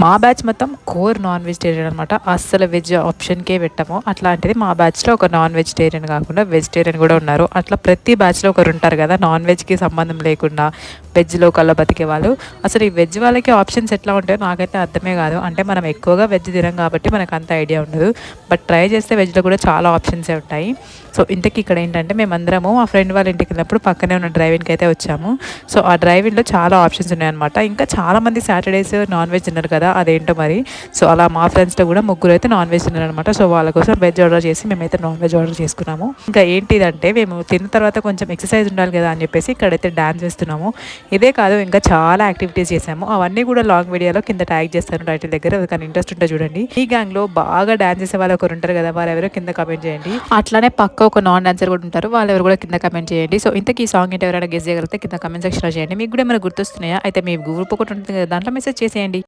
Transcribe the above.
మా బ్యాచ్ మొత్తం core non vegetarian అనమాట. అస్సలు వెజ్ ఆప్షన్కే పెట్టాము. అట్లాంటిది మా బ్యాచ్లో ఒక నాన్ వెజిటేరియన్ కాకుండా వెజిటేరియన్ కూడా ఉన్నారు. అట్లా ప్రతి బ్యాచ్లో ఒకరు ఉంటారు కదా నాన్ వెజ్కి సంబంధం లేకుండా వెజ్లో కల్లా బతికే వాళ్ళు. అసలు ఈ వెజ్ వాళ్ళకి ఆప్షన్స్ ఎట్లా ఉంటాయో నాకైతే అర్థమే కాదు. అంటే మనం ఎక్కువగా వెజ్ తినం కాబట్టి మనకు అంత ఐడియా ఉండదు. బట్ ట్రై చేస్తే వెజ్లో కూడా చాలా ఆప్షన్సే ఉంటాయి. సో ఇంతకీ ఇక్కడ ఏంటంటే మేమందరము మా ఫ్రెండ్ వాళ్ళ ఇంటికి వెళ్ళినప్పుడు పక్కనే ఉన్న డ్రైవింగ్కి అయితే వచ్చాము. సో ఆ డ్రైవింగ్లో చాలా ఆప్షన్స్ ఉన్నాయన్నమాట. ఇంకా చాలామంది సాటర్డేస్ నాన్ వెజ్ తిన్నారు కదా, అదేంటో మరి. సో అలా మా ఫ్రెండ్స్లో కూడా ముగ్గురు అయితే నాన్ వెజ్ తిన్నారు అనమాట. సో వాళ్ళ కోసం వెజ్ ఆర్డర్ చేసి మేమైతే నాన్ వెజ్ ఆర్డర్ చేసుకున్నాము. ఇంకా ఏంటిదంటే మేము తిన్న తర్వాత కొంచెం ఎక్సర్సైజ్ ఉండాలి కదా అని చెప్పేసి ఇక్కడైతే డ్యాన్స్ వేస్తున్నాము. ఇదే కాదు ఇంకా చాలా యాక్టివిటీస్ చేసాము. అవన్నీ కూడా లాంగ్ వీడియోలో కింద ట్యాగ్ చేస్తాను టైటిల్ దగ్గర. కానీ ఇంట్రెస్ట్ ఉంటే చూడండి. ఈ గ్యాంగ్లో బాగా డ్యాన్స్ చేసే వాళ్ళు ఒకరు ఉంటారు కదా, వారు ఎవరో కింద కమెంట్ చేయండి. అట్లానే పక్క ఒక నాన్ డాన్సర్ కూడా ఉంటారు, వాళ్ళు ఎవరు కూడా కింద కమెంట్ చేయండి. సో ఇంతకీ ఈ సాంగ్ ఏంటి ఎవరైనా గెస్ చేయగలిగితే కింద కమెంట్ సెక్షన్లో చేయండి. మీకు కూడా ఏమైనా గుర్తొస్తున్నాయా? అయితే మీ గ్రూప్ ఒకటి ఉంటుంది కదా, దాంట్లో మెసేజ్ చేసేయండి.